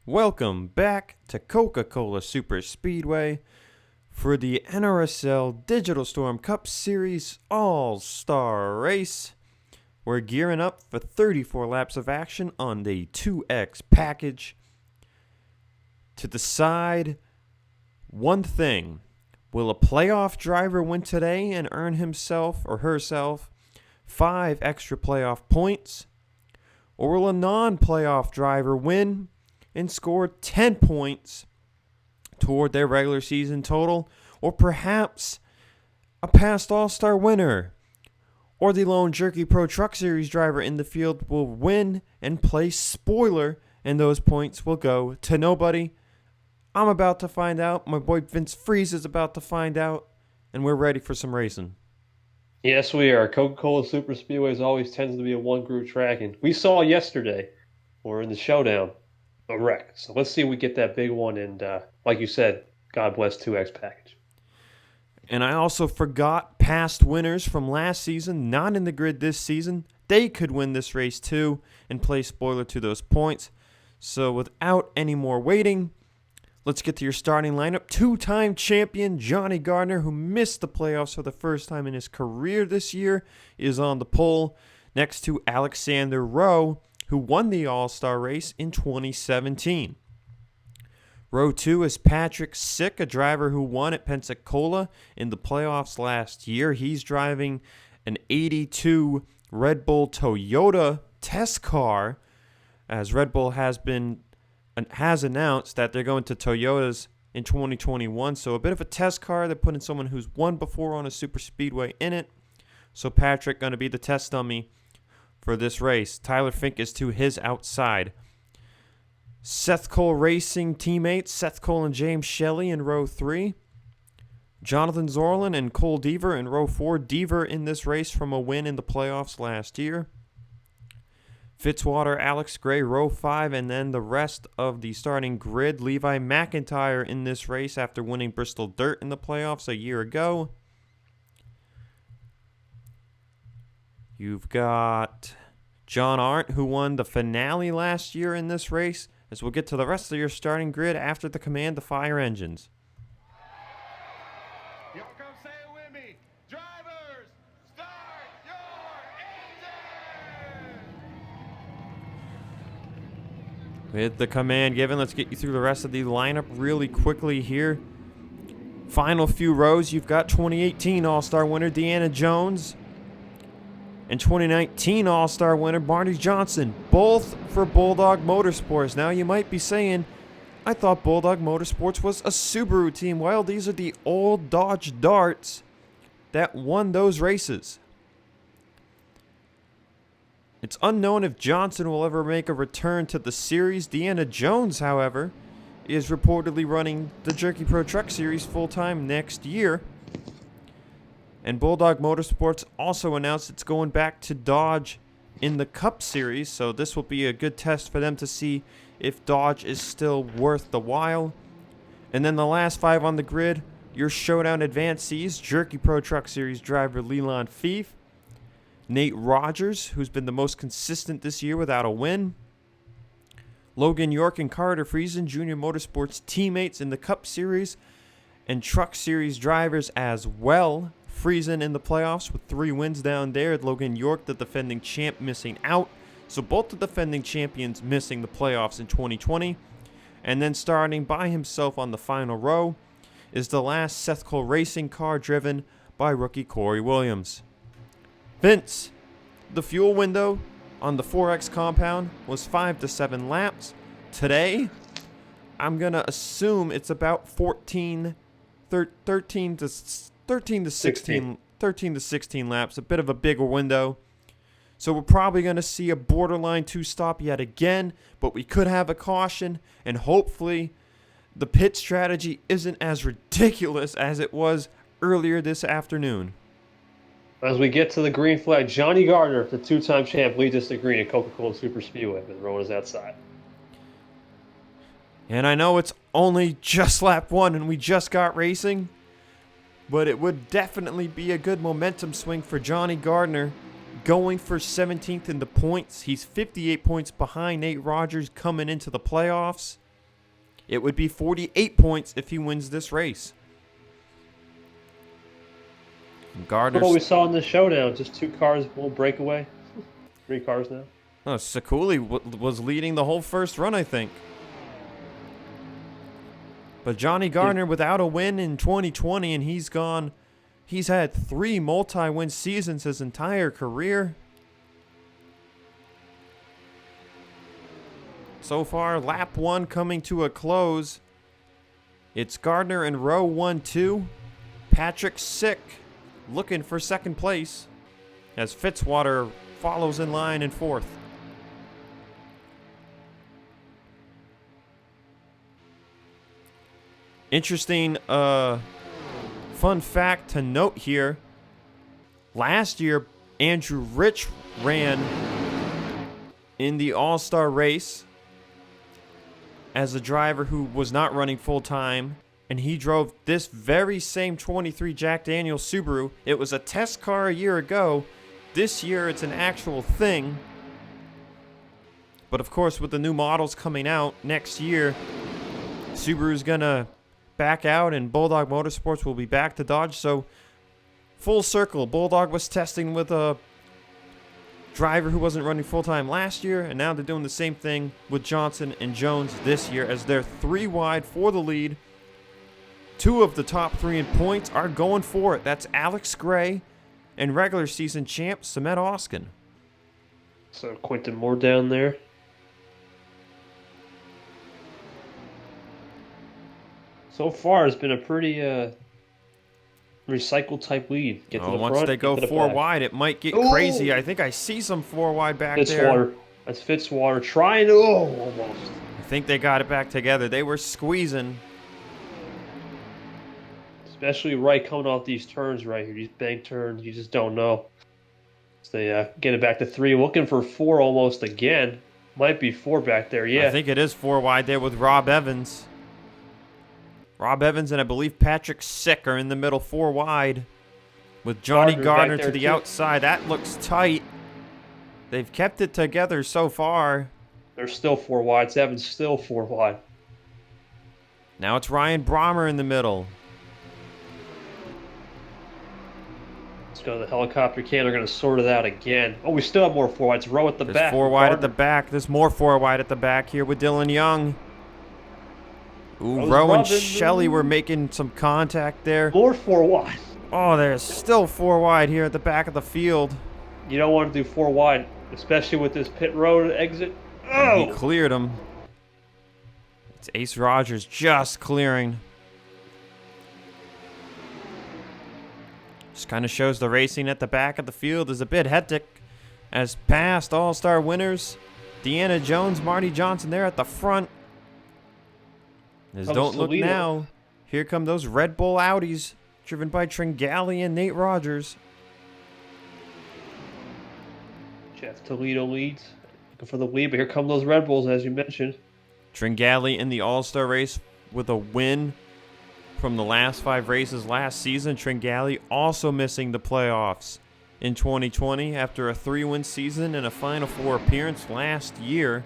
Welcome back to Coca-Cola Super Speedway for the NRSL Digital Storm Cup Series All-Star Race. We're gearing up for 34 laps of action on the 2X package to decide one thing. Will a playoff driver win today and earn himself or herself 5 extra playoff points? Or will a non-playoff driver win and score 10 points toward their regular season total? Or perhaps a past All-Star winner or the lone Jerky Pro Truck Series driver in the field will win and play spoiler, and those points will go to nobody? I'm about to find out. My boy Vince Freeze is about to find out, and we're ready for some racing. Yes, we are. Coca-Cola Super Speedways always tends to be a one-group track, and we saw yesterday, or in the showdown, a wreck. So let's see if we get that big one, and like you said, God bless 2X package. And I also forgot past winners from last season, not in the grid this season. They could win this race too and play spoiler to those points. So without any more waiting, let's get to your starting lineup. Two-time champion Johnny Gardner, who missed the playoffs for the first time in his career this year, is on the pole, next to Alexander Rowe, who won the All-Star race in 2017. Row 2 is Patrick Sick, a driver who won at Pensacola in the playoffs last year. He's driving an 82 Red Bull Toyota test car, as Red Bull has announced that they're going to Toyotas in 2021. So a bit of a test car. They're putting someone who's won before on a super speedway in it. So Patrick going to be the test dummy for this race. Tyler Fink is to his outside. Seth Cole Racing teammates, Seth Cole and James Shelley in row 3. Jonathan Zorlin and Cole Deaver in row 4. Deaver in this race from a win in the playoffs last year. Fitzwater, Alex Gray, row 5, and then the rest of the starting grid. Levi McIntyre in this race after winning Bristol Dirt in the playoffs a year ago. You've got John Arndt, who won the finale last year in this race, as we'll get to the rest of your starting grid after the command to fire engines. Y'all come say it with me. Drivers, start your engine! With the command given, let's get you through the rest of the lineup really quickly here. Final few rows, you've got 2018 All-Star winner Deanna Jones and 2019 All-Star winner Barney Johnson, both for Bulldog Motorsports. Now you might be saying, I thought Bulldog Motorsports was a Subaru team. Well, these are the old Dodge Darts that won those races. It's unknown if Johnson will ever make a return to the series. Deanna Jones, however, is reportedly running the Jerky Pro Truck Series full-time next year. And Bulldog Motorsports also announced it's going back to Dodge in the Cup Series, so this will be a good test for them to see if Dodge is still worth the while. And then the last 5 on the grid, your Showdown Advancees, Jerky Pro Truck Series driver Leland Fief, Nate Rogers, who's been the most consistent this year without a win, Logan York and Carter Friesen, Junior Motorsports teammates in the Cup Series, and Truck Series drivers as well. Friesen in the playoffs with 3 wins down there. Logan York, the defending champ, missing out. So both the defending champions missing the playoffs in 2020. And then starting by himself on the final row is the last Seth Cole Racing car driven by rookie Corey Williams. Vince, the fuel window on the 4X compound was 5 to 7 laps. Today, I'm going to assume it's about 13 to 16 laps, a bit of a bigger window. So we're probably going to see a borderline 2-stop yet again, but we could have a caution, and hopefully the pit strategy isn't as ridiculous as it was earlier this afternoon. As we get to the green flag, Johnny Gardner, the 2-time champ, leads us to green at Coca-Cola Super Speedway, but the road is outside. And I know it's only just lap 1 and we just got racing, but it would definitely be a good momentum swing for Johnny Gardner, going for 17th in the points. He's 58 points behind Nate Rogers coming into the playoffs. It would be 48 points if he wins this race. And Gardner's... What we saw in the showdown, just 2 cars, one breakaway. 3 cars now. Oh, Sekuli was leading the whole first run, I think. But Johnny Gardner without a win in 2020, and he's had 3 multi-win seasons his entire career. So far, lap 1 coming to a close. It's Gardner in row 1-2. Patrick Sick looking for second place as Fitzwater follows in line in 4th. Interesting fun fact to note here. Last year, Andrew Rich ran in the All-Star race as a driver who was not running full-time, and he drove this very same 23 Jack Daniels Subaru. It was a test car a year ago. This year, it's an actual thing. But of course, with the new models coming out next year, Subaru's gonna back out and Bulldog Motorsports will be back to Dodge. So full circle, Bulldog was testing with a driver who wasn't running full-time last year, and now they're doing the same thing with Johnson and Jones this year as they're 3 wide for the lead. 2 of the top 3 in points are going for it. That's Alex Gray and regular season champ Samet Oskin. So Quentin Moore down there. So far, it's been a pretty recycled type lead. Get to the Once front, they go get to the 4 back. wide, it might get Ooh! crazy. I think I see some 4 wide back there. Fitzwater. That's Fitzwater trying to. Oh, almost. I think they got it back together. They were squeezing. Especially right coming off these turns right here. These bank turns, you just don't know. So they get it back to 3. Looking for 4 almost again. Might be 4 back there, yeah. I think it is 4 wide there with Rob Evans. Rob Evans and I believe Patrick Sick are in the middle 4 wide. With Johnny Gardner to the outside. That looks tight. They've kept it together so far. They're still 4 wide. Evans still 4 wide. Now it's Ryan Brommer in the middle. Let's go to the helicopter can. They're going to sort it out again. Oh, we still have more 4 wides. Row at the There's back. 4 wide at the Gardner. back. There's more 4 wide at the back here with Dylan Young. Ooh, Rose Rowe and Robin. Shelley were making some contact there. More 4 wide. Oh, there's still 4 wide here at the back of the field. You don't want to do 4 wide, especially with this pit road exit. And he Oh! cleared him. It's Ace Rogers just clearing. Just kind of shows the racing at the back of the field is a bit hectic as past All-Star winners, Deanna Jones, Marty Johnson there at the front. As don't look Toledo. now. Here come those Red Bull Audis driven by Tringali and Nate Rogers. Jeff Toledo leads. Looking for the lead, but here come those Red Bulls, as you mentioned. Tringali in the All-Star race with a win from the last 5 races last season. Tringali also missing the playoffs in 2020 after a 3-win season and a Final Four appearance last year.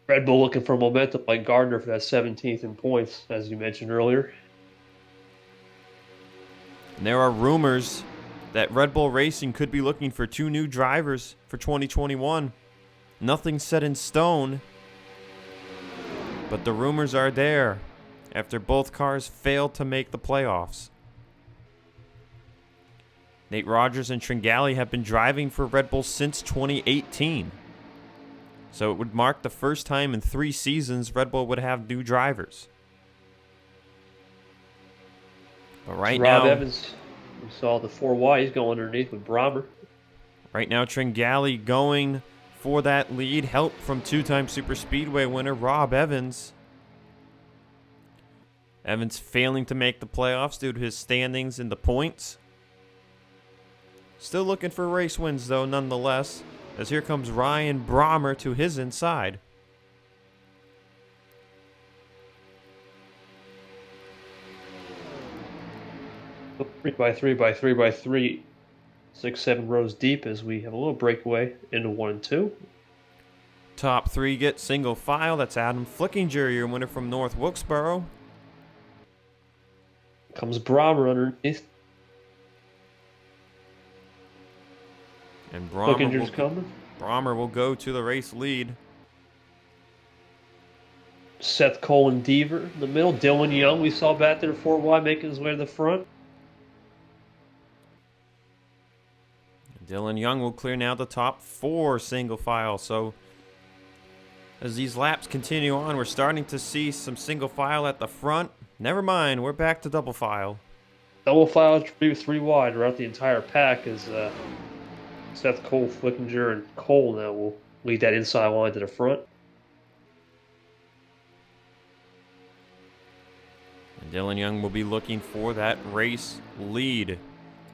Red Bull looking for momentum like Gardner for that 17th in points, as you mentioned earlier. And there are rumors that Red Bull Racing could be looking for 2 new drivers for 2021. Nothing set in stone, but the rumors are there after both cars failed to make the playoffs. Nate Rogers and Tringali have been driving for Red Bull since 2018. So it would mark the first time in 3 seasons Red Bull would have new drivers. But right Rob now, Evans, we saw the 4 wide. He's going underneath with Brommer. right now Tringali going for that lead. Help from 2-time superspeedway winner Rob Evans. Evans failing to make the playoffs due to his standings in the points. Still looking for race wins though nonetheless, as here comes Ryan Brommer to his inside. Three by three by 3 by 3. 6, 7 rows deep as we have a little breakaway into 1 and 2. Top 3 get single file. That's Adam Flickinger, your winner from North Wilkesboro. Comes Brahmer underneath. And Flickinger's coming. Brahmer will go to the race lead. Seth Cole and Deaver in the middle. Dylan Young, we saw back there 4 wide making his way to the front. Dylan Young will clear now the top 4 single file. So as these laps continue on, we're starting to see some single file at the front. Never mind, we're back to double file. Double file, 3 wide throughout the entire pack as Seth Cole, Flickinger, and Cole now will lead that inside line to the front. And Dylan Young will be looking for that race lead,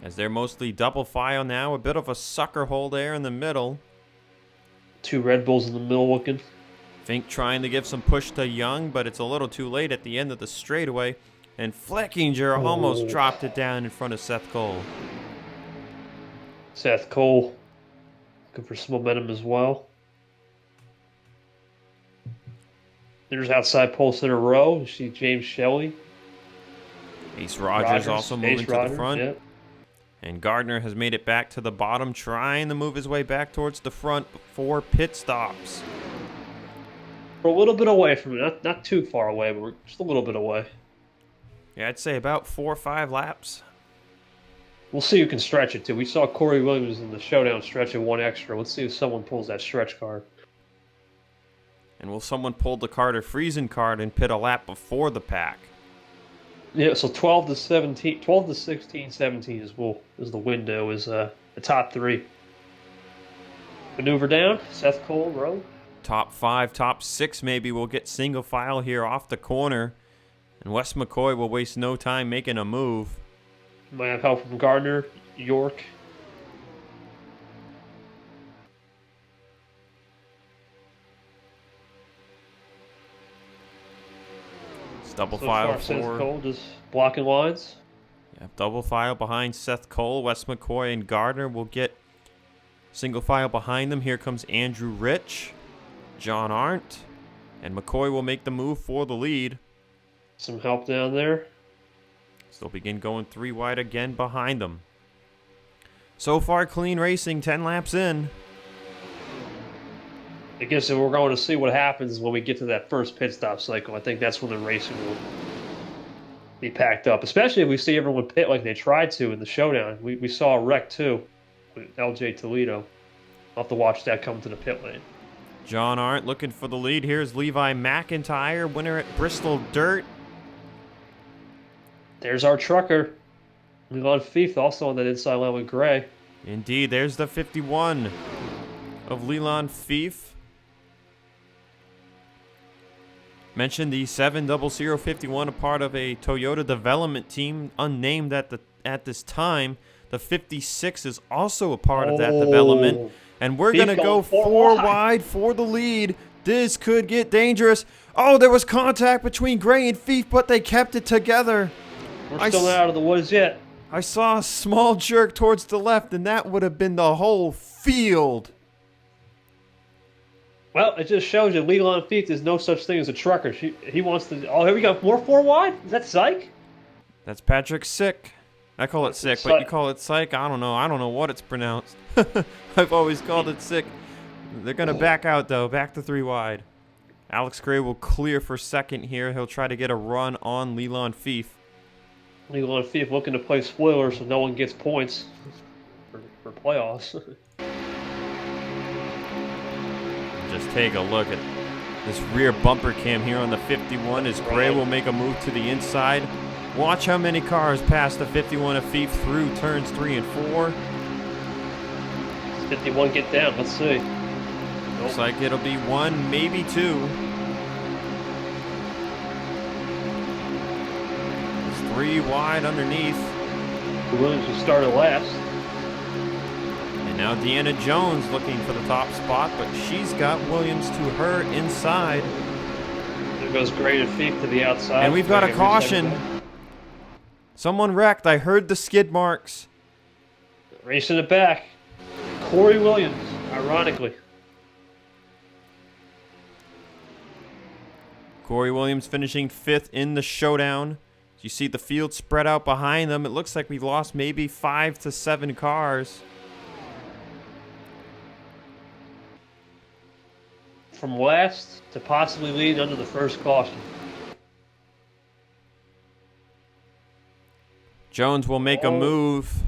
as they're mostly double file now. A bit of a sucker hole there in the middle. 2 Red Bulls in the middle looking. Fink trying to give some push to Young, but it's a little too late at the end of the straightaway. And Fleckinger almost dropped it down in front of Seth Cole. Seth Cole looking for some momentum as well. There's outside pole center row. You see James Shelley. Ace Rogers also moving to the front. Yep. And Gardner has made it back to the bottom, trying to move his way back towards the front before pit stops. We're a little bit away from it. Not too far away, but we're just a little bit away. Yeah, I'd say about 4 or 5 laps. We'll see who can stretch it, too. We saw Corey Williams in the showdown stretch it 1 extra. Let's see if someone pulls that stretch card. And will someone pull the Carter Friesen card and pit a lap before the pack? Yeah, so 12 to 17, 12 to 16, 17 is the window, is the top 3. Maneuver down, Seth Cole, row. Top 5, top 6 maybe will get single file here off the corner. And Wes McCoy will waste no time making a move. Might have help from Gardner, York. It's double So file far, Seth for... Cole just blocking lines. Yeah, double file behind Seth Cole. Wes McCoy and Gardner will get single file behind them. Here comes Andrew Rich, John Arndt, and McCoy will make the move for the lead. Some help down there. So they'll begin going 3 wide again behind them. So far, clean racing, 10 laps in. I guess we're going to see what happens when we get to that first pit stop cycle. I think that's when the racing will be packed up, especially if we see everyone pit like they tried to in the showdown. We saw a wreck too with LJ Toledo. I'll have to watch that come to the pit lane. John Arndt looking for the lead. Here's Levi McIntyre, winner at Bristol Dirt. There's our trucker. Leland Fief also on that inside line with Gray. Indeed, there's the 51 of Leland Fief. Mentioned the 70051, a part of a Toyota development team unnamed at this time. The 56 is also a part of that development. And we're going to go 4 wide for the lead. This could get dangerous. Oh, there was contact between Gray and Fief, but they kept it together. We're still not out of the woods yet. I saw a small jerk towards the left, and that would have been the whole field. Well, it just shows you Leland Fief, there's no such thing as a trucker. He wants to... Oh, here we go. More 4 wide? Is that Syke? That's Patrick Sick. I call it Sick, but you call it Syke? I don't know. I don't know what it's pronounced. I've always called it Sick. They're going to back out, though. Back to 3 wide. Alex Gray will clear for second here. He'll try to get a run on Leland Fief. Leland Fief looking to play spoiler so no one gets points for playoffs. Just take a look at this rear bumper cam here on the 51 as Gray will make a move to the inside. Watch how many cars pass the 51 of Fief through turns 3 and 4. 51 get down. Let's see. Looks like it'll be 1, maybe 2. It's 3 wide underneath. Williams will start at last. And now Deanna Jones looking for the top spot, but she's got Williams to her inside. There goes Gray and Fief to the outside. And we've got a caution. Someone wrecked. I heard the skid marks. Racing it back. Corey Williams, ironically. Corey Williams finishing 5th in the showdown. You see the field spread out behind them. It looks like we lost maybe 5 to 7 cars. From last to possibly lead under the first caution. Jones will make a move,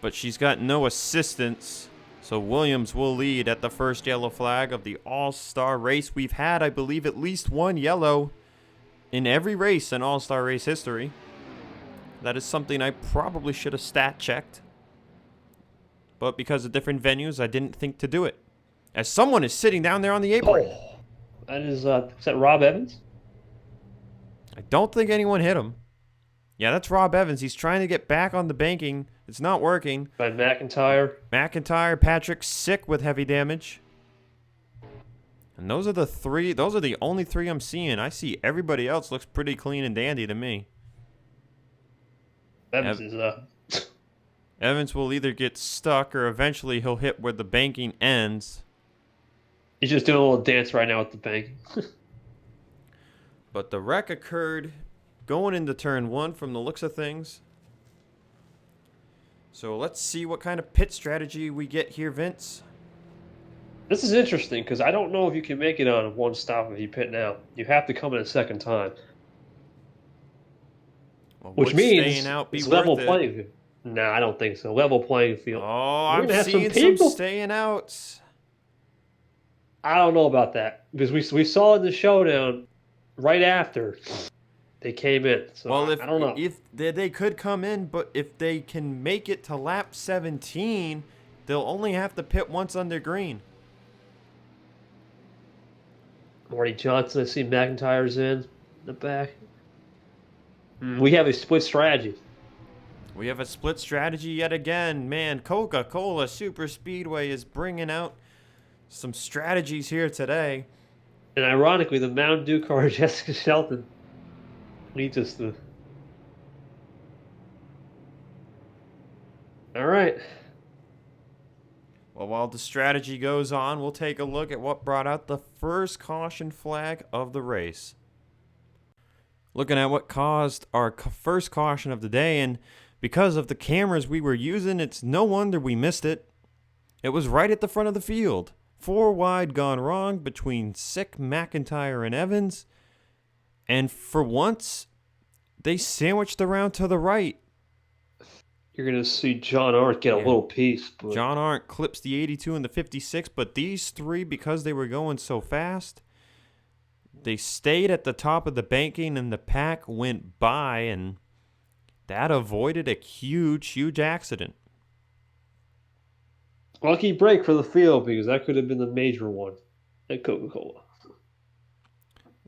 but she's got no assistance. So Williams will lead at the first yellow flag of the All-Star race. We've had, I believe, at least one yellow in every race in All-Star race history. That is something I probably should have stat checked. But because of different venues, I didn't think to do it. As someone is sitting down there on the apron. Oh, that is that Rob Evans? I don't think anyone hit him. Yeah, that's Rob Evans. He's trying to get back on the banking. It's not working. By McIntyre. Patrick sick with heavy damage. And those are the only 3 I'm seeing. I see everybody else looks pretty clean and dandy to me. Evans will either get stuck or eventually he'll hit where the banking ends. He's just doing a little dance right now with the banking. But the wreck occurred going into turn 1 from the looks of things. So let's see what kind of pit strategy we get here, Vince. This is interesting because I don't know if you can make it on one stop if you pit now. You have to come in a second time. Well, which means staying out be it's level worth it? playing field. No, I don't think so. Level playing field. Oh, We're I'm gonna have seeing some people. staying out. I don't know about that because we saw in the showdown right after they came in. So Well, I don't know. if they could come in, but if they can make it to lap 17, they'll only have to pit once under green. Marty Johnson, I see McIntyre's in the back. We have a split strategy. We have a split strategy yet again. Man, Coca-Cola Super Speedway is bringing out some strategies here today. And ironically, the Mountain Dew car, Jessica Shelton, leads us to. All right. Well, while the strategy goes on, we'll take a look at what brought out the first caution flag of the race. Looking at what caused our first caution of the day, and because of the cameras we were using, it's no wonder we missed it. It was right at the front of the field. 4 wide gone wrong between Sick, McIntyre, and Evans. And for once, they sandwiched around to the right. You're going to see John Arndt get a little piece. But... John Arndt clips the 82 and the 56, but these 3, because they were going so fast, they stayed at the top of the banking and the pack went by, and that avoided a huge, huge accident. Lucky break for the field because that could have been the major one at Coca-Cola.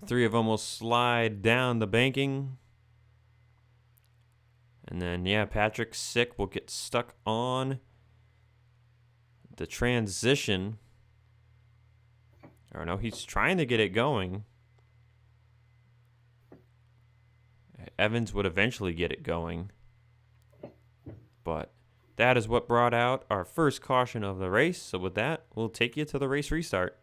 3 of them will slide down the banking. And then, yeah, Patrick Sick will get stuck on the transition. Or no, he's trying to get it going. Evans would eventually get it going. But that is what brought out our first caution of the race. So with that, we'll take you to the race restart.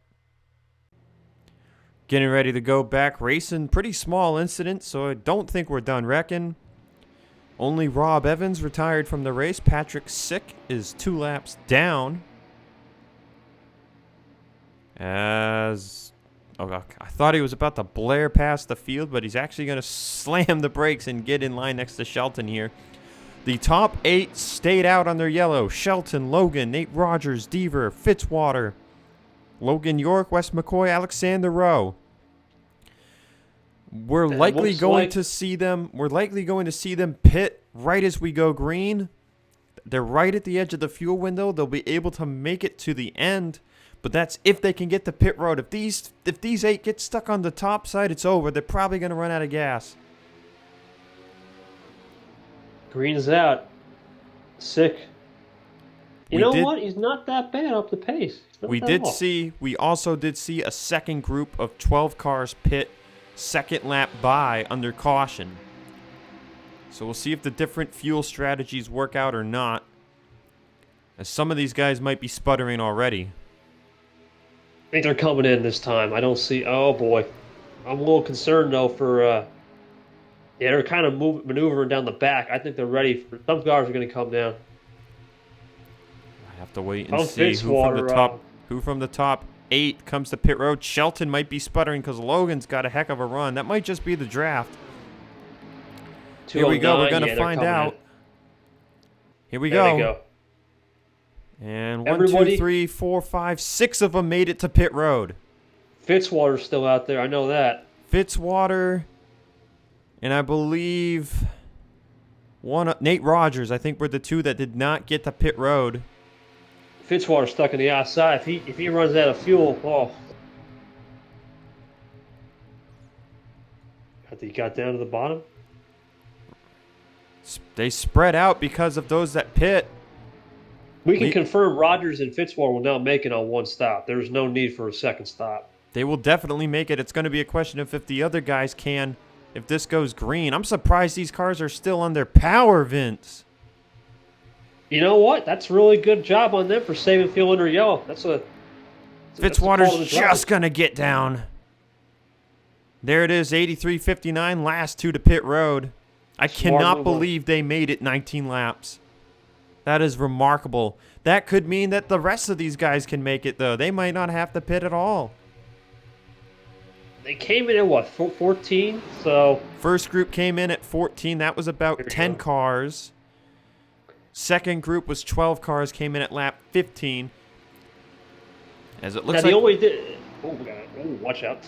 Getting ready to go back racing. Pretty small incident, so I don't think we're done wrecking. Only Rob Evans retired from the race. Patrick Sick is 2 laps down. As... Oh, I thought he was about to blare past the field, but he's actually going to slam the brakes and get in line next to Shelton here. The top 8 stayed out on their yellow. Shelton, Logan, Nate Rogers, Deaver, Fitzwater, Logan York, Wes McCoy, Alexander Rowe. We're likely going to see them. We're likely going to see them pit right as we go green. They're right at the edge of the fuel window. They'll be able to make it to the end, but that's if they can get the pit road. If these 8 get stuck on the top side, it's over. They're probably going to run out of gas. Green is out. Sick. You know what? He's not that bad up the pace. We also did see a second group of 12 cars pit second lap by under caution. So we'll see if the different fuel strategies work out or not, as some of these guys might be sputtering already. I think they're coming in this time. I don't see... Oh, boy. I'm a little concerned though for yeah, they're kind of maneuvering down the back. I think they're ready for some cars are going to come down. I have to wait and Tom see Fitzwater, who from the top 8 comes to pit road. Shelton might be sputtering because Logan's got a heck of a run. That might just be the draft. Here we go. We're going to find out. Here we There go. they go. And 1, Everybody- 2, 3, 4, 5, 6 of them made it to pit road. Fitzwater's still out there. I know that. Fitzwater, and I believe Nate Rogers, I think, were the 2 that did not get to pit road. Fitzwater's stuck in the outside. If he runs out of fuel, oh. He got down to the bottom. They spread out because of those that pit. We can confirm Rogers and Fitzwater will now make it on one stop. There's no need for a second stop. They will definitely make it. It's going to be a question of if the other guys can, if this goes green. I'm surprised these cars are still on their power, Vince. You know what? That's a really good job on them for saving fuel under yellow. Fitzwater's just going to get down. There it is, 83.59, last 2 to pit road. I cannot believe they made it 19 laps. That is remarkable. That could mean that the rest of these guys can make it, though. They might not have to pit at all. They came in at what, 14? So First group came in at 14. That was about 10 cars. Second group was 12 cars, came in at lap 15. As it looks now like... watch out.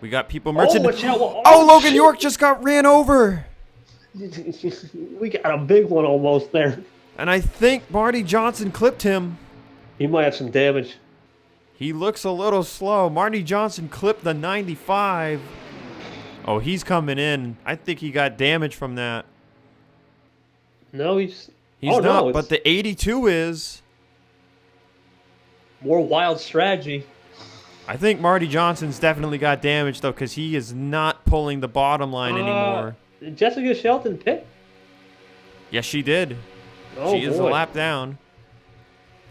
We got people merchant. watch out. Oh, Logan York just got ran over. We got a big one almost there. And I think Marty Johnson clipped him. He might have some damage. He looks a little slow. Marty Johnson clipped the 95. Oh, he's coming in. I think he got damage from that. No, he's not, no, but the 82 is. More wild strategy. I think Marty Johnson's definitely got damage, though, because he is not pulling the bottom line anymore. Did Jessica Shelton pit? Yes, she did. Oh, she is a lap down.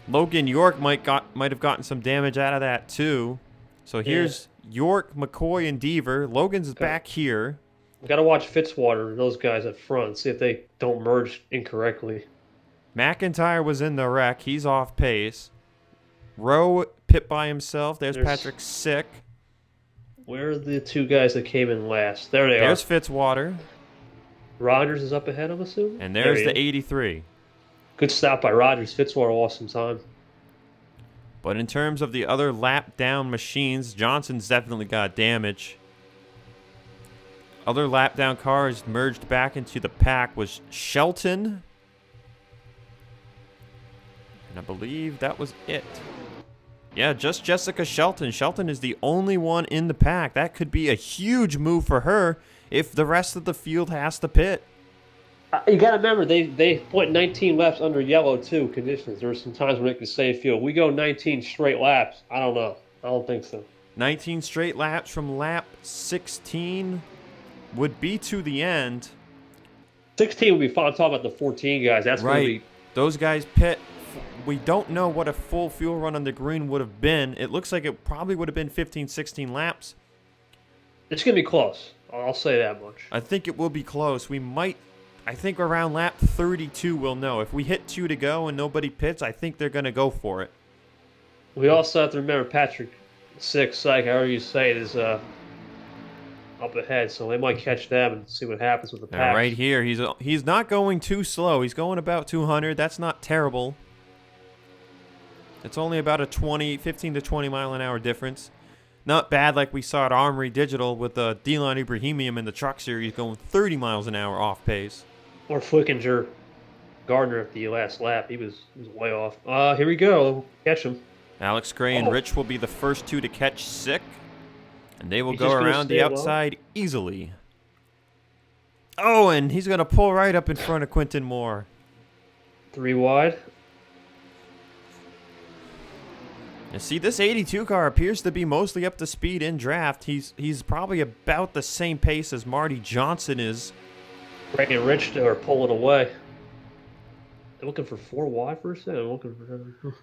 Logan York might have gotten some damage out of that, too. So here's York, McCoy, and Deaver. Logan's back here. We got to watch Fitzwater and those guys up front, see if they don't merge incorrectly. McIntyre was in the wreck. He's off pace. Rowe pit by himself. There's Patrick Sick. Where are the 2 guys that came in last? There they are. There's Fitzwater. Rogers is up ahead, I'm assuming. And there's the 83. Good stop by Rogers. Fitzwater lost some time. But in terms of the other lap down machines, Johnson's definitely got damage. Other lap down cars merged back into the pack was Shelton. And I believe that was it. Yeah, just Jessica Shelton. Shelton is the only one in the pack. That could be a huge move for her if the rest of the field has to pit. You got to remember, they went 19 laps under yellow, too, conditions. There were some times when they could save fuel. We go 19 straight laps. I don't know. I don't think so. 19 straight laps from lap 16 would be to the end. 16 would be fun. I'm talking about the 14 guys. That's right. Going to be... Those guys pit. We don't know what a full fuel run on the green would have been. It looks like it probably would have been 15, 16 laps. It's going to be close. I'll say that much. I think it will be close. I think around lap 32 we'll know. If we hit 2 to go and nobody pits, I think they're going to go for it. We also have to remember Patrick Sick, however you say it, is up ahead. So they might catch them and see what happens with the pack. Right here, he's not going too slow. He's going about 200. That's not terrible. It's only about a 15 to 20 mile an hour difference. Not bad like we saw at Armory Digital with Delon Ibrahimian in the truck series going 30 miles an hour off pace. Or Flickinger Gardner at the last lap. He was way off. Here we go. Catch him. Alex Gray and Rich will be the first 2 to catch Sick. And they will go around the outside easily. Oh, and he's going to pull right up in front of Quinton Moore. 3 wide. You see, this 82 car appears to be mostly up to speed in draft. He's probably about the same pace as Marty Johnson is. Ray and Rich are pulling away. They're looking for 4 wide for a second. I'm looking for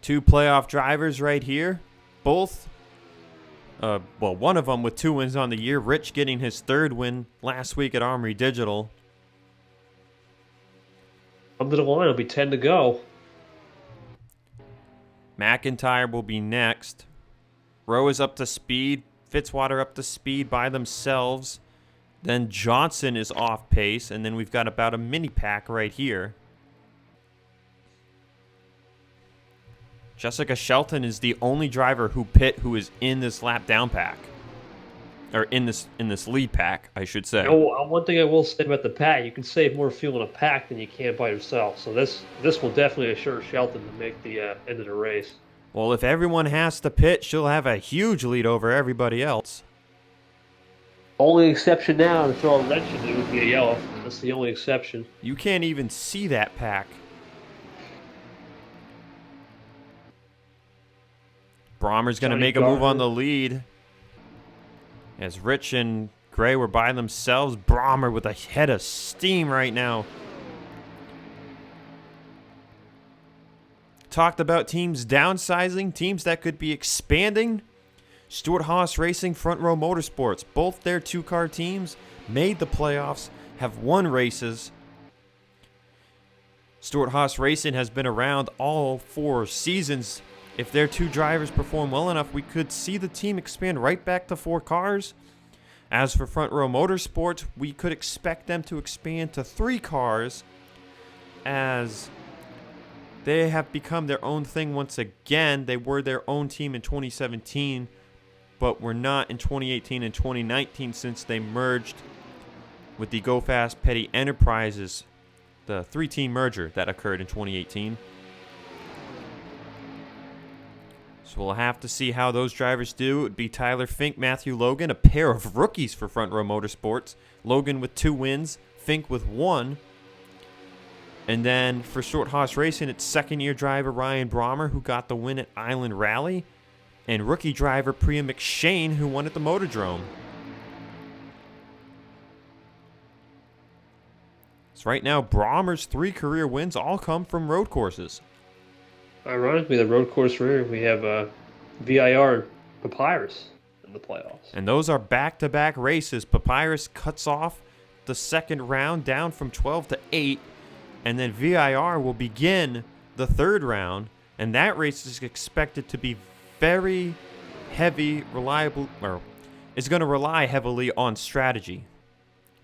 2 playoff drivers right here. Both Well, one of them with 2 wins on the year. Rich getting his 3rd win last week at Armory Digital. Up to the line, it'll be 10 to go. McIntyre will be next. Rowe is up to speed. Fitzwater up to speed by themselves. Then Johnson is off pace. And then we've got about a mini pack right here. Jessica Shelton is the only driver who is in this lap down pack. Or in this lead pack, I should say. One thing I will say about the pack, you can save more fuel in a pack than you can by yourself. So this will definitely assure Shelton to make the end of the race. Well, if everyone has to pit, she'll have a huge lead over everybody else. Only exception now to throw a wrench into it would be a yellow. That's the only exception. You can't even see that pack. Brommer's going to make a move on the lead. As Rich and Gray were by themselves, Brommer with a head of steam right now. Talked about teams downsizing, teams that could be expanding. Stewart-Haas Racing, Front Row Motorsports, both their 2-car teams made the playoffs, have won races. Stewart-Haas Racing has been around all 4 seasons. If their 2 drivers perform well enough, we could see the team expand right back to 4 cars. As for Front Row Motorsports, we could expect them to expand to 3 cars, as they have become their own thing once again. They were their own team in 2017, but were not in 2018 and 2019 since they merged with the Go Fast Petty Enterprises, the 3-team merger that occurred in 2018. So we'll have to see how those drivers do. It would be Tyler Fink, Matthew Logan, a pair of rookies for Front Row Motorsports. Logan with 2 wins, Fink with 1. And then for Stewart-Haas Racing, it's 2nd-year driver Ryan Brommer, who got the win at Island Rally, and rookie driver Priya McShane, who won at the Motordrome. So right now, Brommer's 3 career wins all come from road courses. Ironically, the road course rear, we have VIR and Papyrus in the playoffs. And those are back-to-back races. Papyrus cuts off the 2nd round down from 12 to 8. And then VIR will begin the 3rd round. And that race is expected to be very heavy, reliable, or is going to rely heavily on strategy.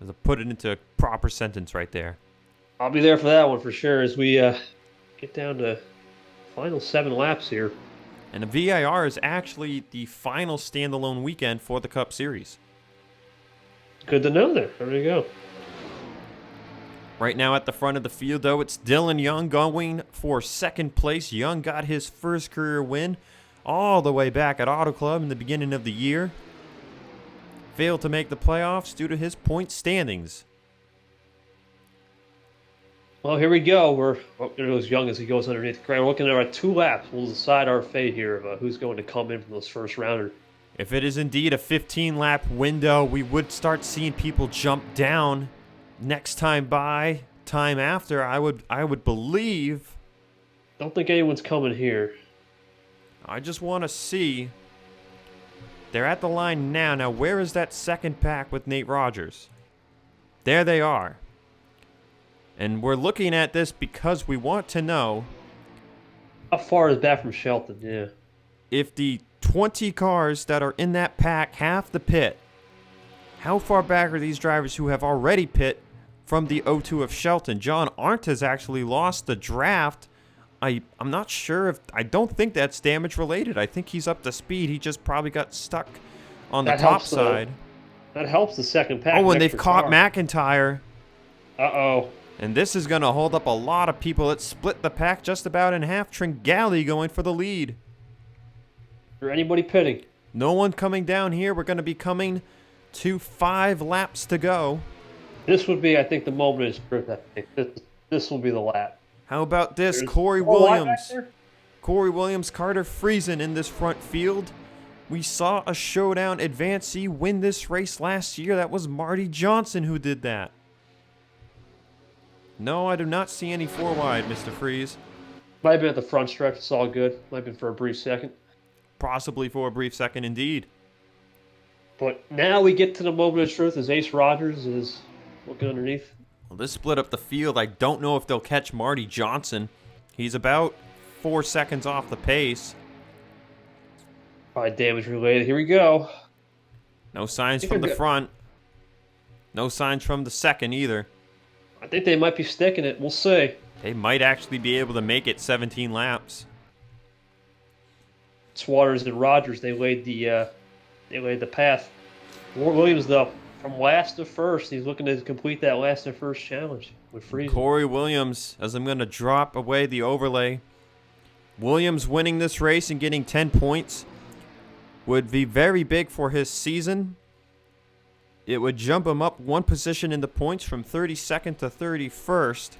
To put it into a proper sentence right there. I'll be there for that one for sure as we get down to final 7 laps here. And the VIR is actually the final standalone weekend for the Cup Series. Good to know there. There you go. Right now at the front of the field, though, it's Dylan Young going for 2nd place. Young got his 1st career win all the way back at Auto Club in the beginning of the year. Failed to make the playoffs due to his point standings. Well, here we go. There goes Young as he goes underneath the ground. We're looking at our 2 laps. We'll decide our fate here of who's going to come in from those first rounders. If it is indeed a 15-lap window, we would start seeing people jump down next time by, time after. I would believe. Don't think anyone's coming here. I just want to see. They're at the line now. Now, where is that 2nd pack with Nate Rogers? There they are. And we're looking at this because we want to know How far is back from Shelton? Yeah. if the 20 cars that are in that pack have to pit. How far back are these drivers who have already pit from the O2 of Shelton? John Arndt has actually lost the draft. I'm not sure if... I don't think that's damage related. I think he's up to speed. He just probably got stuck on the top side. That helps the 2nd pack. Oh, and they've caught McIntyre. Uh-oh. And this is going to hold up a lot of people. It split the pack just about in half. Tringali going for the lead. Is there anybody pitting? No one coming down here. We're going to be coming to 5 laps to go. This would be, I think, the moment of truth. I think this will be the lap. How about this? There's Corey more wide Williams. back there? Corey Williams, Carter Friesen in this front field. We saw a showdown advancee win this race last year. That was Marty Johnson who did that. No, I do not see any 4 wide, Mr. Freeze. Might have been at the front stretch. It's all good. Might have been for a brief second. Possibly for a brief second indeed. But now we get to the moment of truth as Ace Rogers is looking underneath. Well, this split up the field. I don't know if they'll catch Marty Johnson. He's about 4 seconds off the pace. Probably damage related. Here we go. No signs from the front. No signs from the second either. I think they might be sticking it. We'll see. They might actually be able to make it 17 laps. Swatters and Rogers, they laid the path. Ward Williams, though, from last to first, he's looking to complete that last to first challenge with Freeze. Corey Williams, as I'm going to drop away the overlay. Williams winning this race and getting 10 points would be very big for his season. It would jump him up 1 position in the points from 32nd to 31st.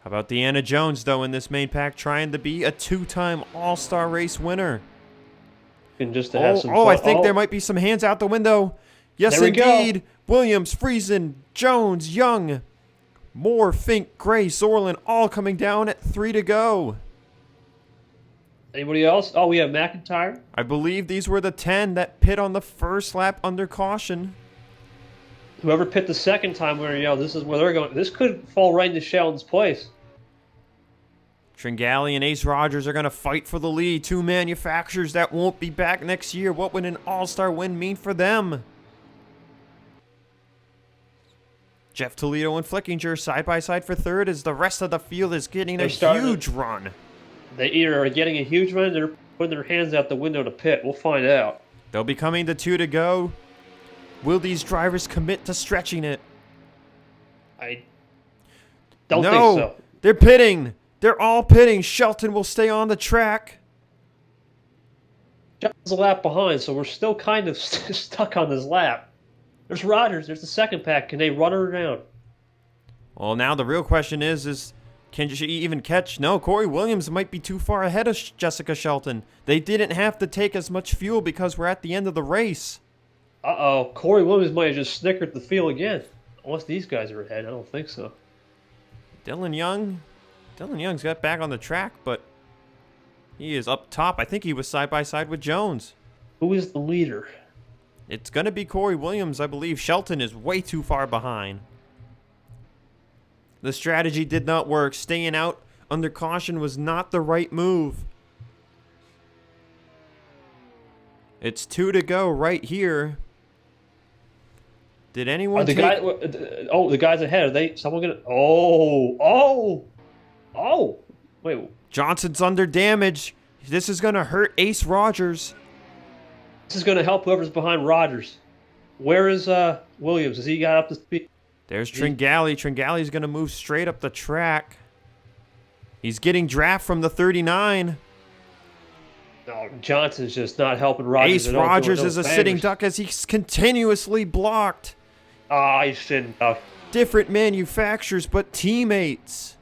How about Deanna Jones, though, in this main pack, trying to be a 2-time All-Star race winner? And just to have some I fun. think there might be some hands out the window. Yes, There we go. indeed. Williams, Friesen, Jones, Young, Moore, Fink, Gray, Zorlin, all coming down at 3 to go. Anybody else? Oh, we have McIntyre. I believe these were the 10 that pit on the first lap under caution. Whoever pit the second time, this is where they're going. This could fall right into Sheldon's place. Tringali and Ace Rogers are going to fight for the lead. 2 manufacturers that won't be back next year. What would an all-star win mean for them? Jeff Toledo and Flickinger side by side for third as the rest of the field is getting a huge run. They either are getting a huge run, they're putting their hands out the window to pit. We'll find out. They'll be coming to 2 to go. Will these drivers commit to stretching it? I don't think so. They're pitting. They're all pitting. Shelton will stay on the track. Shelton's a lap behind, so we're still kind of stuck on this lap. There's Rogers. There's the second pack. Can they run her down? Well, now the real question is can she even catch? No, Corey Williams might be too far ahead of Jessica Shelton. They didn't have to take as much fuel because we're at the end of the race. Uh-oh. Corey Williams might have just snickered the field again. Unless these guys are ahead. I don't think so. Dylan Young's got back on the track, but he is up top. I think he was side by side with Jones. Who is the leader? It's going to be Corey Williams, I believe. Shelton is way too far behind. The strategy did not work. Staying out under caution was not the right move. It's 2 to go right here. Did anyone the guys ahead. Are they? Someone gonna? Oh! Wait. Johnson's under damage. This is going to hurt Ace Rogers. This is gonna help whoever's behind Rogers. Where is Williams? Has he got up to speed? There's Tringali. Tringali's going to move straight up the track. He's getting draft from the 39. No, Johnson's just not helping Rogers. Ace Rogers is a sitting duck as he's continuously blocked. He's sitting duck. Different manufacturers, but teammates.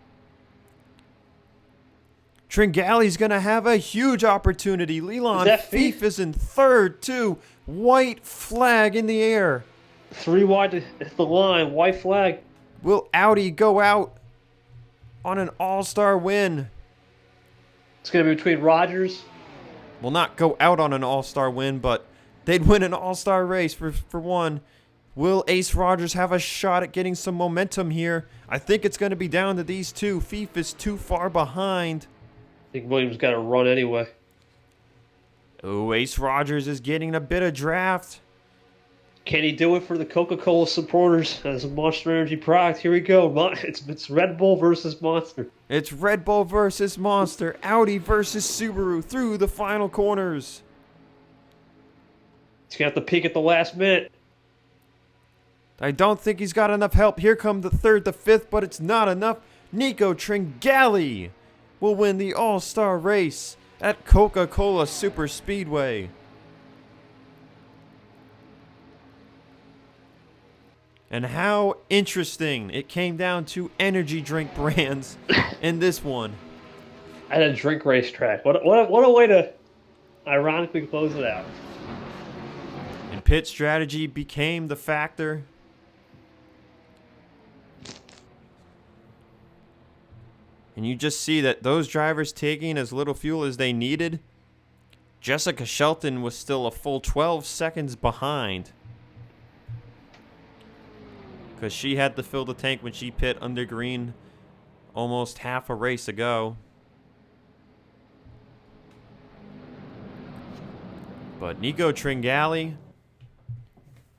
Tringali's going to have a huge opportunity. Leland Fief is in third, too. White flag in the air. 3 wide to hit the line. White flag. Will Audi go out on an all-star win? It's going to be between Rogers. Will not go out on an all-star win, but they'd win an all-star race for one. Will Ace Rogers have a shot at getting some momentum here? I think it's going to be down to these two. Fief is too far behind. I think Williams got to run anyway. Oh, Ace Rogers is getting a bit of draft. Can he do it for the Coca-Cola supporters as a Monster Energy product? Here we go. It's Red Bull versus Monster. It's Red Bull versus Monster. Audi versus Subaru through the final corners. He's going to have to peak at the last minute. I don't think he's got enough help. Here come the third, the fifth, but it's not enough. Nico Tringali will win the all-star race at Coca-Cola Superspeedway. And how interesting it came down to energy drink brands in this one. At a drink racetrack. What a way to ironically close it out. And pit strategy became the factor. And you just see that those drivers taking as little fuel as they needed Jessica Shelton was still a full 12 seconds behind, because she had to fill the tank when she pit under green almost half a race ago. But Nico Tringali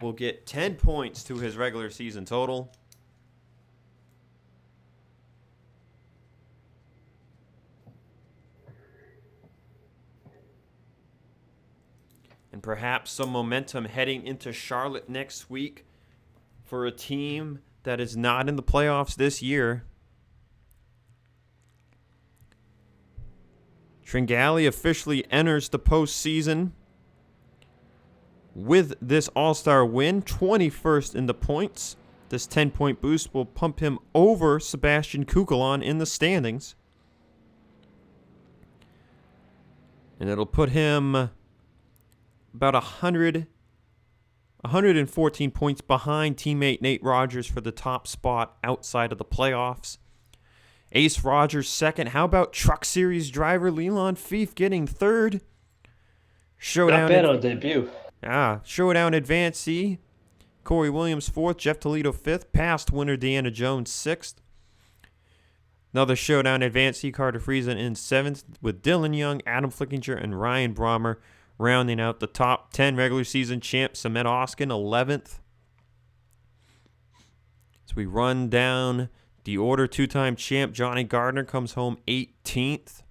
will get 10 points to his regular season total. And perhaps some momentum heading into Charlotte next week for a team that is not in the playoffs this year. Tringali officially enters the postseason with this All-Star win, 21st in the points. This 10-point boost will pump him over Sebastian Kukulon in the standings. And it'll put him about 114 points behind teammate Nate Rogers for the top spot outside of the playoffs. Ace Rogers second. How about Truck Series driver Leland Fief getting third? Showdown. Not bad on debut. Showdown Advanced C. Corey Williams fourth. Jeff Toledo fifth. Past winner Deanna Jones sixth. Another Showdown Advanced C. Carter Friesen in seventh, with Dylan Young, Adam Flickinger, and Ryan Brommer rounding out the top 10. Regular season champ Samet Oskin 11th. So we run down the order. Two-time champ Johnny Gardner comes home 18th.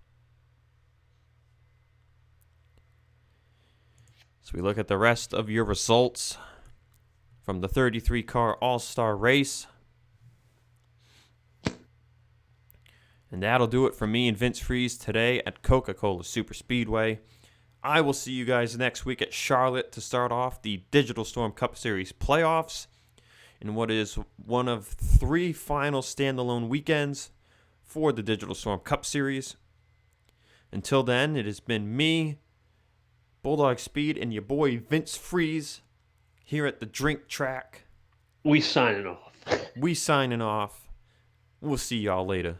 So we look at the rest of your results from the 33-car All-Star race. And that'll do it for me and Vince Freeze today at Coca-Cola Superspeedway. I will see you guys next week at Charlotte to start off the Digital Storm Cup Series playoffs in what is one of 3 final standalone weekends for the Digital Storm Cup Series. Until then, it has been me, Bulldog Speed, and your boy Vince Freeze here at the Drink Track. We signing off. We signing off. We'll see y'all later.